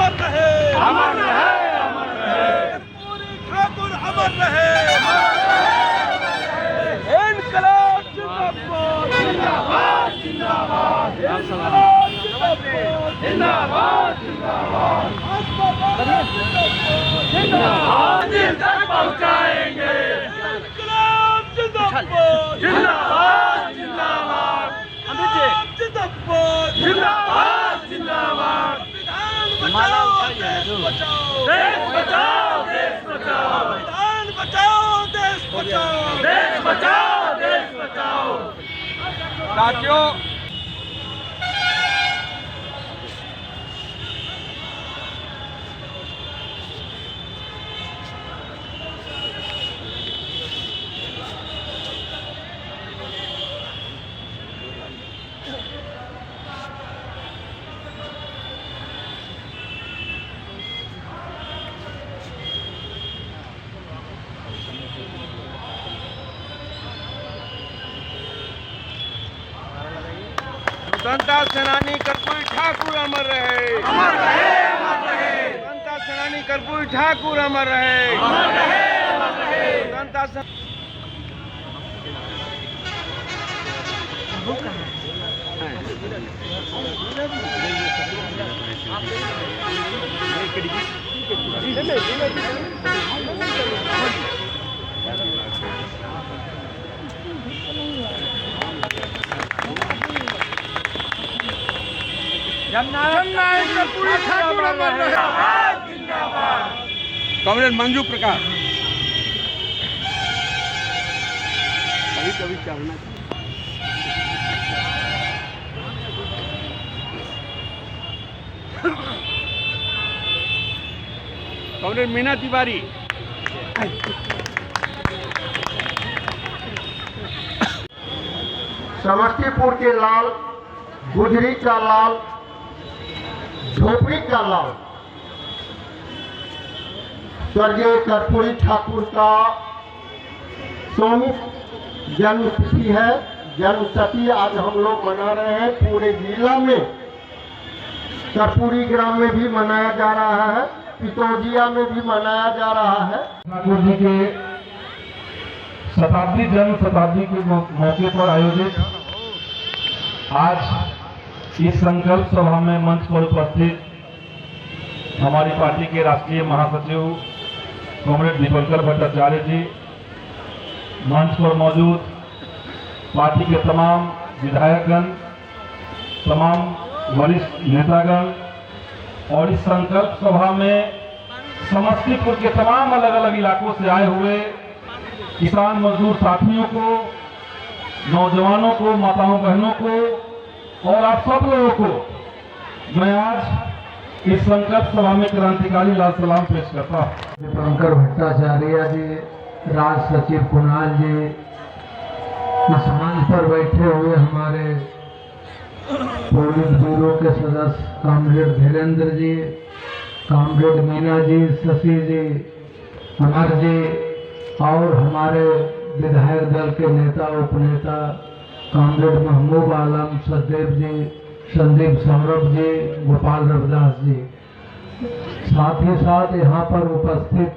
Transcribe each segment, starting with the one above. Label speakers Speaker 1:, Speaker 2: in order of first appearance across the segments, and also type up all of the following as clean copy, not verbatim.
Speaker 1: अमर रहे,
Speaker 2: अमर रहे, अमर रहे।
Speaker 1: कर्पूरी ठाकुर अमर रहे, इनकलाब जिंदाबाद,
Speaker 2: जिंदाबाद, जिंदाबाद,
Speaker 1: इनकलाब जिंदाबाद,
Speaker 2: जिंदाबाद, जिंदाबाद,
Speaker 1: जिंदाबाद,
Speaker 2: दिल तक पहुंचाएंगे।
Speaker 1: इनकलाब जिंदाबाद,
Speaker 2: जिंदाबाद, जिंदाबाद,
Speaker 1: जिंदाबाद,
Speaker 2: जिंदाबाद, जिंदाबाद।
Speaker 1: विधान बचाओ, देश बचाओ,
Speaker 2: देश बचाओ, देश बचाओ,
Speaker 1: विधान बचाओ, देश बचाओ,
Speaker 2: देश बचाओ, देश बचाओ।
Speaker 1: साथियों, स्वतंत्रता सेनानी कर्पूरी ठाकुर अमर रहे,
Speaker 2: अमर रहे, अमर रहे,
Speaker 1: स्वतंत्रता सेनानी कर्पूरी ठाकुर अमर रहे,
Speaker 2: अमर रहे, अमर रहे।
Speaker 1: स्वतंत्रता जननायक कर्पूरी ठाकुर अमर रहे।
Speaker 2: जिंदाबाद, जिंदाबाद।
Speaker 1: कॉमरेड मंजू प्रकाश कभी कभी चलना कॉमरेड मीना तिवारी,
Speaker 3: समस्तीपुर के लाल, गुजरी का लाल, झोपड़ी का लाल, स्वर्गीय कर्पूरी ठाकुर का 100वीं जन्मतिथि है। जन्मतिथि आज हम लोग मना रहे हैं। पूरे जिला में कर्पूरी ग्राम में भी मनाया जा रहा है, पितौजिया में भी मनाया जा रहा है।
Speaker 4: ठाकुर जी के शताब्दी जन्म शताब्दी के मौके पर आयोजित आज इस संकल्प सभा में मंच पर उपस्थित हमारी पार्टी के राष्ट्रीय महासचिव कॉमरेड दीपंकर भट्टाचार्य जी, मंच पर मौजूद पार्टी के तमाम विधायकगण, तमाम वरिष्ठ नेतागण और इस संकल्प सभा में समस्तीपुर के तमाम अलग अलग इलाकों से आए हुए किसान मजदूर साथियों को, नौजवानों को, माताओं बहनों को और आप सब लोगों को मैं आज इस संकल्प सभा में क्रांतिकारी लाल सलाम पेश करता हूँ।
Speaker 3: दीपंकर भट्टाचार्य जी, राज सचिव कुणाल जी, इस मंच पर बैठे हुए हमारे पोलिस ब्यूरो के सदस्य कॉमरेड धीरेन्द्र जी, कॉमरेड मीना जी, शशि जी, अमर जी और हमारे विधायक दल के नेता उपनेता कॉमरेड महबूब आलम, सचदेव जी, संदीप सौरभ जी, गोपाल रविदास जी, साथ ही साथ यहाँ पर उपस्थित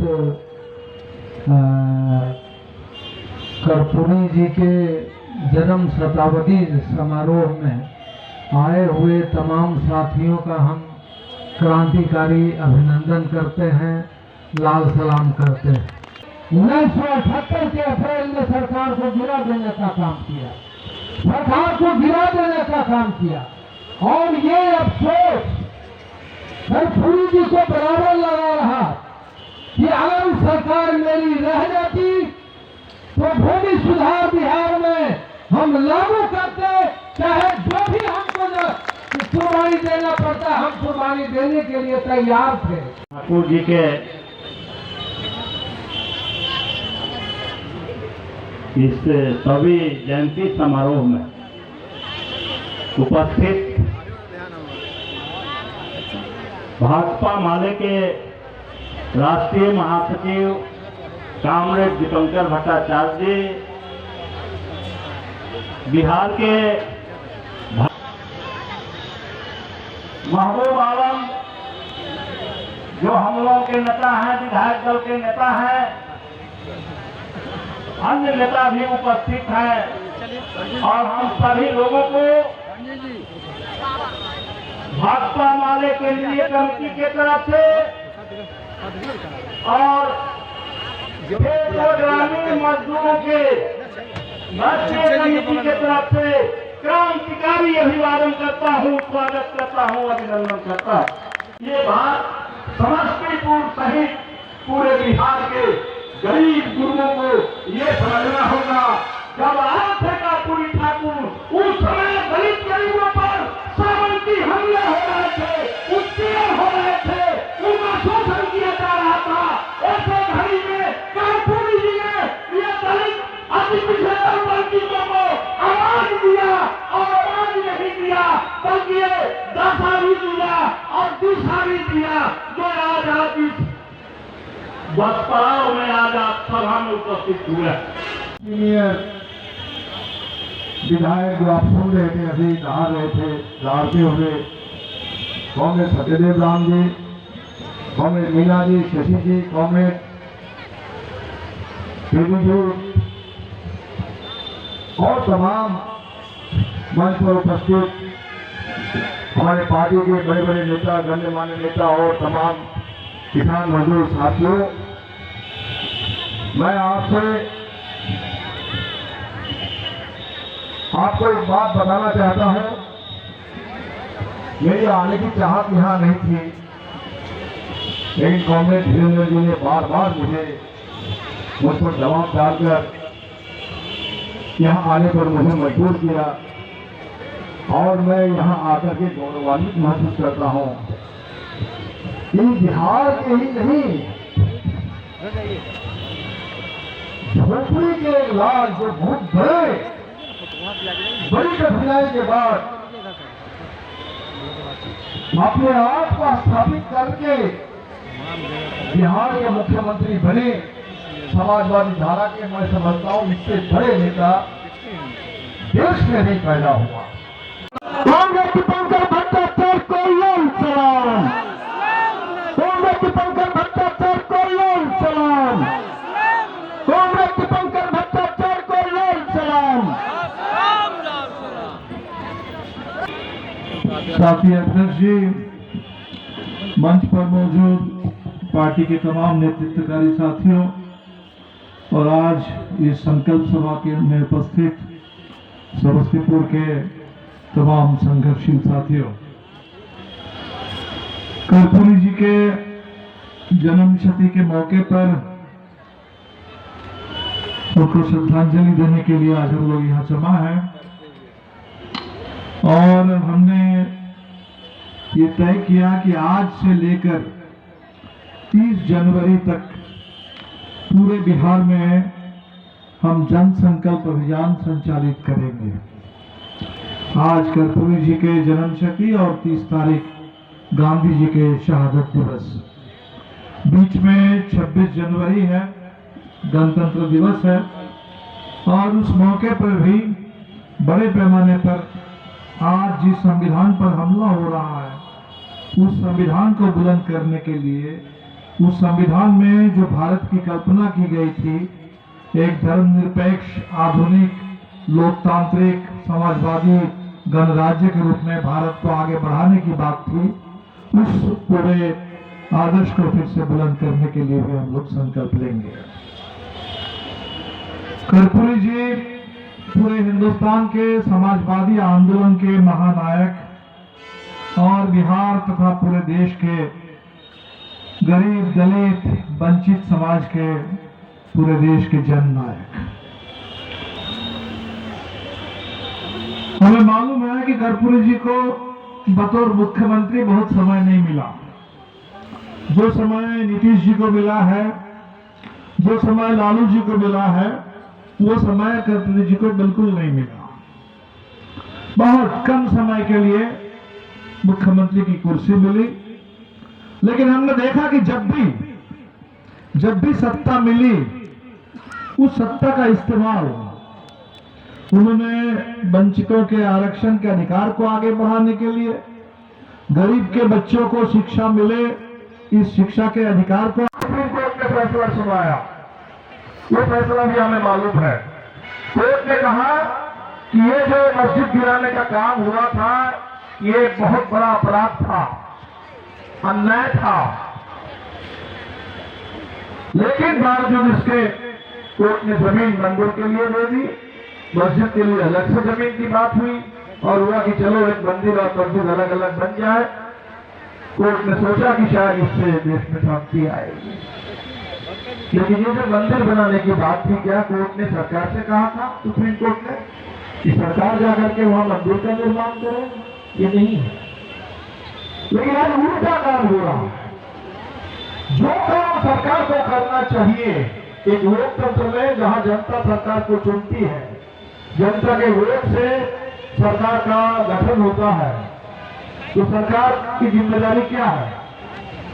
Speaker 3: कर्पूरी जी के जन्म शताब्दी समारोह में आए हुए तमाम साथियों का हम क्रांतिकारी अभिनंदन करते हैं, लाल सलाम करते हैं। 1978 के अप्रैल में सरकार को गिरा देने का काम किया, सरकार को गिरा देने का काम किया और ये अफसोस कर्पूरी जी को बराबर लगा रहा कि अगर सरकार मेरी रह जाती तो भूमि सुधार बिहार में हम लागू करते, चाहे जो भी हमको कुर्बानी देना पड़ता हम कुर्बानी देने के लिए तैयार थे।
Speaker 4: ठाकुर जी के इस सभी जयंती समारोह में उपस्थित भाजपा माले के राष्ट्रीय महासचिव कॉमरेड दीपंकर भट्टाचार्य जी, बिहार के महबूब आलम जो हम लोगों के नेता हैं, विधायक दल के नेता हैं, अन्य नेता भी उपस्थित हैं और हम सभी लोगों को भाजपा माले के लिए कमेटी के तरफ से और ग्रामीण मजदूरों के राष्ट्रीय कमेटी के तरफ से क्रांतिकारी अभिवादन करता हूँ, स्वागत करता हूँ, अभिनंदन करता हूँ। ये बात समस्तीपुर सहित पूरे बिहार के गरीब गुरुओं को ये समझना होगा। जब आए थे कर्पूरी ठाकुर, उस समय दलित गरीबों पर सामंती हमले हो रहे थे, उत्पीड़न हो रहे थे, उनका शोषण किया जा रहा था। ऐसे घड़ी में कर्पूरी जी ने ये दलित अति पिछड़े वर्गों को आवाज दिया और आवाज नहीं दिया, बल्कि ये दशा भी दिया और दिशा भी दिया, जो आज आप इस बसपड़ाव में आज आप सभा में उपस्थित हुए।
Speaker 3: सीनियर विधायक जो आप सुन रहे थे, अभी नहा रहे थे, दहाड़ते हुए कांग्रेस सत्यदेव राम जी, कांग्रेस मीना जी, शशि जी, कांग्रेस जी और तमाम मंच पर उपस्थित हमारे पार्टी के बड़े बड़े नेता, गण्यमान्य नेता और तमाम किसान मजदूर साथियों, मैं आपको एक बात बताना चाहता हूं। मेरी आने की चाहत यहां नहीं थी, लेकिन कांग्रेस वीरेंद्र जी ने बार बार मुझ पर दबाव डालकर यहां आने पर मुझे मजबूर किया और मैं यहां आकर के गौरवान्वित महसूस करता हूं कि बिहार के ही नहीं, झोपड़ी के लाल जो बहुत बड़ी कठिनाई के बाद अपने आप को स्थापित करके बिहार के मुख्यमंत्री बने समाजवादी धारा के, मैं समझता हूं इससे बड़े नेता देश में नहीं पैदा हुआ। कांग्रेस दीपंकर भट्टाचार्य को लाल सलाम, कांग्रेस दीपंकर भट्टाचार्य को लाल सलाम, कांग्रेस दीपंकर भट्टाचार्य को लाल सलाम। साथी अध्यक्ष जी, मंच पर मौजूद पार्टी के तमाम नेतृत्वकारी साथियों और आज इस संकल्प सभा के में उपस्थित समस्तीपुर के तमाम संघर्षशील साथियों, कर्पूरी जी के जन्म शती के मौके पर उनको श्रद्धांजलि देने के लिए आज हम लोग यहाँ जमा हैं और हमने ये तय किया कि आज से लेकर 30 जनवरी तक पूरे बिहार में हम जन संकल्प अभियान संचालित करेंगे। आज कर्पूरी जी के जन्म शती और 30 तारीख गांधी जी के शहादत दिवस, बीच में 26 जनवरी है, गणतंत्र दिवस है और उस मौके पर भी बड़े पैमाने पर आज जिस संविधान पर हमला हो रहा है, उस संविधान को बुलंद करने के लिए, उस संविधान में जो भारत की कल्पना की गई थी, एक धर्मनिरपेक्ष, आधुनिक, लोकतांत्रिक, समाजवादी गणराज्य के रूप में भारत को आगे बढ़ाने की बात थी, उस पूरे आदर्श को फिर से बुलंद करने के लिए भी हम लोग संकल्प लेंगे। कर्पूरी जी पूरे हिंदुस्तान के समाजवादी आंदोलन के महानायक और बिहार तथा पूरे देश के गरीब, दलित, वंचित समाज के, पूरे देश के जननायक। हमें मालूम है कि कर्पूरी जी को बतौर मुख्यमंत्री बहुत समय नहीं मिला। जो समय नीतीश जी को मिला है, जो समय लालू जी को मिला है, वो समय कर्पूरी जी को बिल्कुल नहीं मिला। बहुत कम समय के लिए मुख्यमंत्री की कुर्सी मिली, लेकिन हमने देखा कि जब भी सत्ता मिली, उस सत्ता का इस्तेमाल उन्होंने वंचितों के आरक्षण के अधिकार को आगे बढ़ाने के लिए, गरीब के बच्चों को शिक्षा मिले, इस शिक्षा के अधिकार को
Speaker 4: सुप्रीम कोर्ट ने फैसला सुनाया, वो फैसला भी हमें मालूम है। कोर्ट ने कहा कि ये जो मस्जिद गिराने का काम हुआ था, ये बहुत बड़ा अपराध था, अन्याय था। लेकिन बावजूद इसके कोर्ट ने जमीन मंदिर के लिए दे दी, मस्जिद के लिए अलग से जमीन की बात हुई और हुआ कि चलो एक मंदिर और मस्जिद अलग अलग बन जाए। कोर्ट ने सोचा कि शायद इससे देश में शांति आएगी, लेकिन ये जो मंदिर बनाने की बात थी, क्या कोर्ट ने सरकार से कहा था, सुप्रीम कोर्ट ने, कि सरकार जाकर के वहां मंदिर का निर्माण करे? ये नहीं है। लेकिन आज उल्टा काम हो रहा है। जो काम सरकार को करना चाहिए एक लोकतंत्र में, जहां जनता सरकार को चुनती है, जनता के वोट से सरकार का गठन होता है, तो सरकार की जिम्मेदारी क्या है?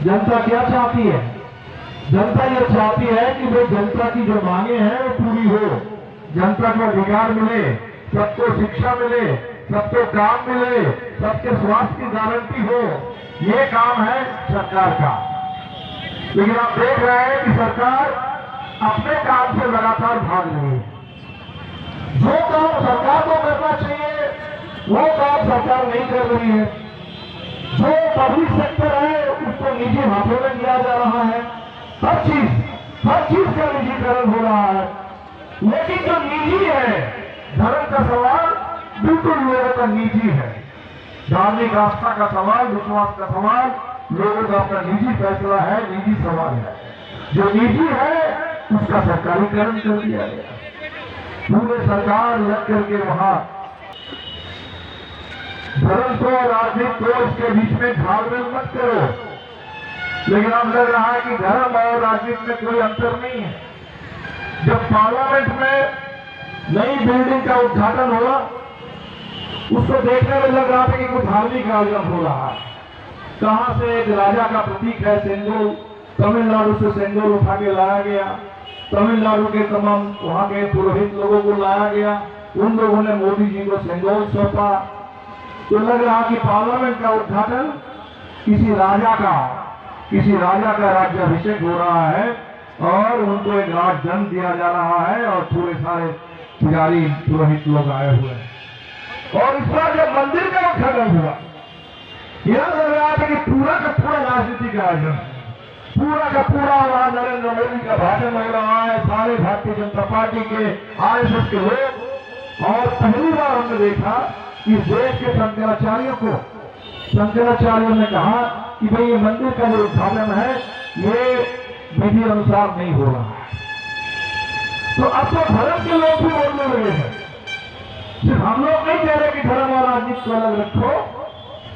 Speaker 4: जनता क्या चाहती है? जनता ये चाहती है कि भाई जनता की जो मांगे हैं वो पूरी हो, जनता को अधिकार मिले, सबको शिक्षा मिले, सबको काम मिले, सबके स्वास्थ्य की गारंटी हो। ये काम है सरकार का। लेकिन आप देख रहे हैं कि सरकार अपने काम से लगातार भाग रही है। जो काम सरकार को करना चाहिए वो काम सरकार नहीं कर रही है। जो पब्लिक सेक्टर है उसको निजी हाथों में दिया जा रहा है। हर चीज का निजीकरण हो रहा है। लेकिन जो निजी है, धर्म का सवाल बिल्कुल लोगों का निजी है। धार्मिक आस्था का सवाल, विश्वास का सवाल लोगों का अपना निजी फैसला है, निजी सवाल है। जो निजी है उसका सरकारीकरण कर दिया गया। पूरे सरकार लग करके वहां धर्म को राजनीति को इसके बीच में झाड़मेल मत करो। लेकिन अब लग रहा है कि धर्म और राजनीति में कोई अंतर नहीं है। जब पार्लियामेंट में नई बिल्डिंग का उद्घाटन हुआ, उसको देखने में लग रहा था कि कोई धार्मिक आयोजन हो रहा है। कहां से एक राजा का प्रतीक है सेंगोल, तमिलनाडु से सेंगोल उठा के लाया गया, तमिलनाडु के तमाम वहां के पुरोहित लोगों को लाया गया, उन लोगों ने मोदी जी को सेंगोल सौंपा। तो लग रहा कि पार्लियामेंट का उद्घाटन किसी राजा का राज्याभिषेक हो रहा है और उनको एक राजदंड दिया जा रहा है और पूरे सारे पुजारी पुरोहित लोग आए हुए हैं। और इस बार जब मंदिर का उद्घाटन हुआ, यह लग रहा था कि पूरा का पूरा राजनीतिक आयोजन, पूरा का पूरा वहां नरेंद्र मोदी का भाषण हो रहा है, सारे भारतीय जनता पार्टी के आरएसएस के लोग। और पहली बार हमने देखा कि देश के शंकराचार्यों ने कहा कि भाई ये मंदिर का जो उद्घाटन है ये विधि अनुसार नहीं हो रहा है। तो अब तो धर्म के लोग भी बोलने लगे हैं। सिर्फ हम लोग नहीं कह रहे कि धर्म और राजनीति को अलग रखो,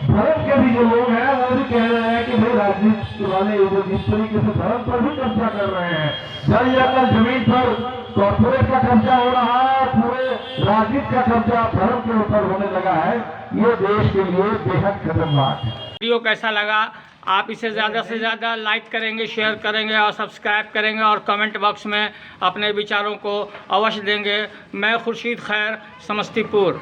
Speaker 4: धर्म के भी जो लोग हैं वो भी कह रहे हैं कि भाई राजनीति वाले जिस तरीके से धर्म पर भी कब्जा कर रहे हैं, जल जंगल जमीन पर कॉर्पोरेट का कब्जा हो रहा है, पूरे राजनीति का कब्जा धर्म के ऊपर होने लगा है, ये देश के लिए बेहद खतरनाक है।
Speaker 5: वीडियो कैसा लगा आप इसे ज़्यादा से ज़्यादा लाइक करेंगे, शेयर करेंगे और सब्सक्राइब करेंगे और कमेंट बॉक्स में अपने विचारों को अवश्य देंगे। मैं खुर्शीद खैर, समस्तीपुर।